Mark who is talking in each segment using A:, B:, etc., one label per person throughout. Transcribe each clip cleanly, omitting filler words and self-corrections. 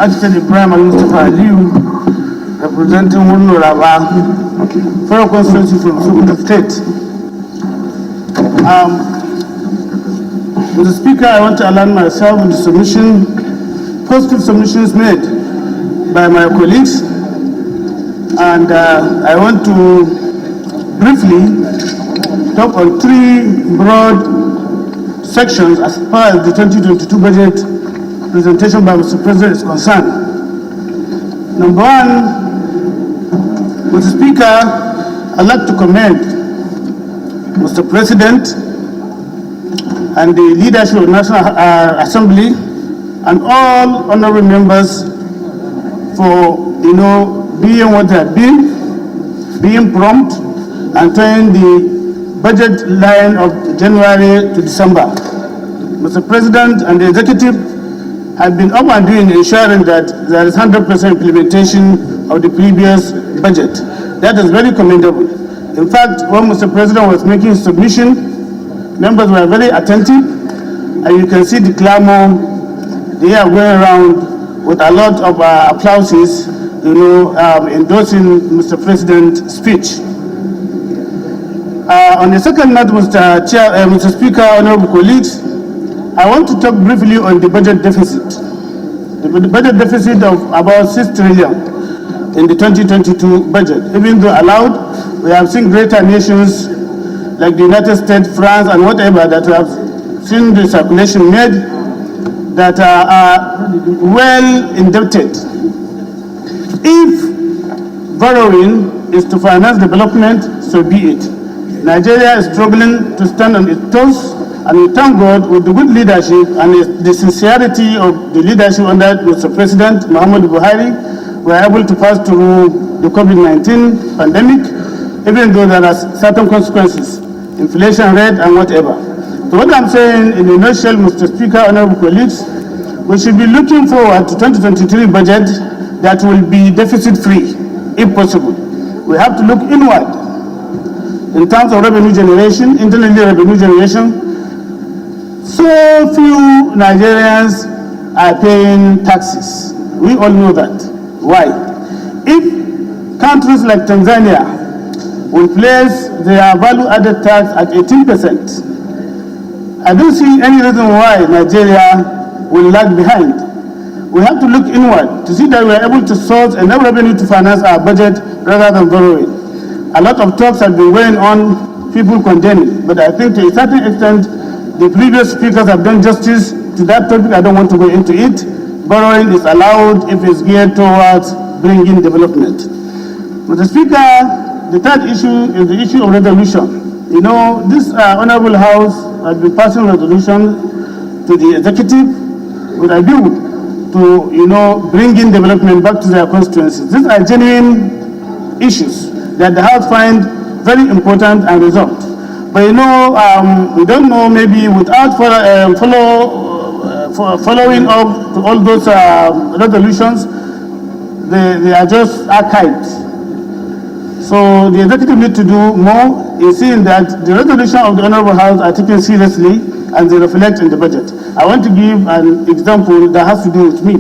A: Architect Ibrahim Almustapha Aliyu, representing Hon.Arc, for a constituency from Sokoto State. Mr. Speaker, I want to align myself with the positive submissions made by my colleagues, and I want to briefly talk on three broad sections as far as the 2022 budget presentation by Mr. President is concerned. Number one, Mr. Speaker, I'd like to commend Mr. President and the leadership of the National Assembly and all honorable members for, being what they have been, being prompt and turning the budget line of January to December. Mr. President and the executive have been up and doing ensuring that there is 100% implementation of the previous budget. That is very commendable. In fact, when Mr. President was making his submission, members were very attentive, and you can see the clamor they are going around with a lot of applauses, endorsing Mr. President's speech. On the second note, Mr. Speaker, honorable colleagues, I want to talk briefly on the budget deficit. The budget deficit of about 6 trillion in the 2022 budget. Even though allowed, we have seen greater nations like the United States, France, and whatever that we have seen the circulation made that are well indebted. If borrowing is to finance development, so be it. Nigeria is struggling to stand on its toes, and we thank God with the good leadership and the sincerity of the leadership under Mr. President Muhammadu Buhari, we are able to pass through the COVID-19 pandemic, even though there are certain consequences, inflation rate and whatever. So what I'm saying in a nutshell, Mr. Speaker, honorable colleagues, we should be looking forward to 2023 budget that will be deficit-free, if possible. We have to look inward in terms of revenue generation, internally revenue generation. So few Nigerians are paying taxes. We all know that. Why? If countries like Tanzania will place their value-added tax at 18%, I don't see any reason why Nigeria will lag behind. We have to look inward to see that we are able to source enough revenue to finance our budget rather than borrowing. A lot of talks have been going on, people condemning, but I think to a certain extent, the previous speakers have done justice to that topic. I don't want to go into it. Borrowing is allowed if it's geared towards bringing development. Mr. Speaker, the third issue is the issue of resolution. This Honorable House has been passing resolution to the executive with a view to, bring in development back to their constituencies. These are genuine issues that the House finds very important and resolved. But we don't know, maybe without following up to all those resolutions, they are just archived. So the executive need to do more in seeing that the resolution of the Honorable House are taken seriously and they reflect in the budget. I want to give an example that has to do with me.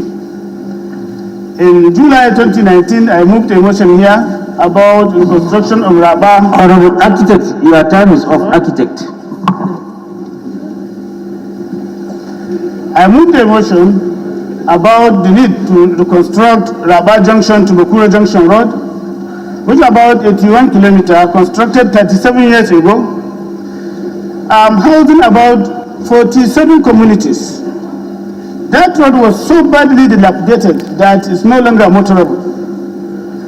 A: In July 2019, I moved a motion here about the construction of Rabah.
B: Honorable Architect, your time is off, Architect.
A: I moved a motion about the need to reconstruct Rabah Junction to Bakura Junction Road, which is about 81 kilometers, constructed 37 years ago, housing about 47 communities. That road was so badly dilapidated that it's no longer motorable.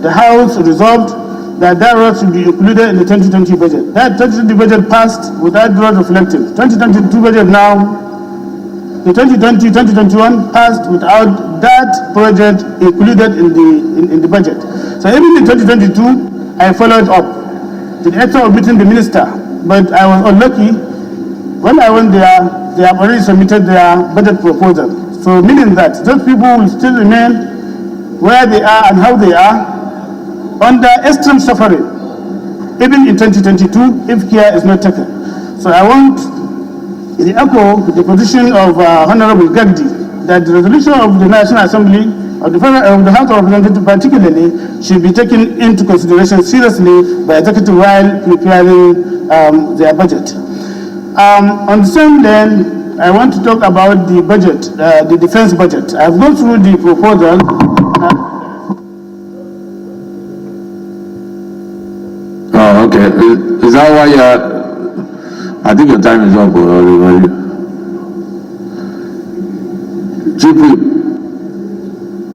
A: The House resolved that road should be included in the 2020 budget. That 2020 budget passed without road reflected. 2022 budget now, the 2020-2021 passed without that project included in the budget. So even in 2022, I followed up to the extent of meeting the minister, but I was unlucky. When I went there, they have already submitted their budget proposal. So meaning that those people will still remain where they are and how they are, under extreme suffering, even in 2022, if care is not taken. So I want to echo the position of Honorable Gagdi that the resolution of the National Assembly of the House of Representatives particularly should be taken into consideration seriously by executive while preparing their budget. On the same lane, I want to talk about the budget, the defense budget. I've gone through the proposal.
C: Oh, okay. Is that why I think your time is up already. Chief Whip.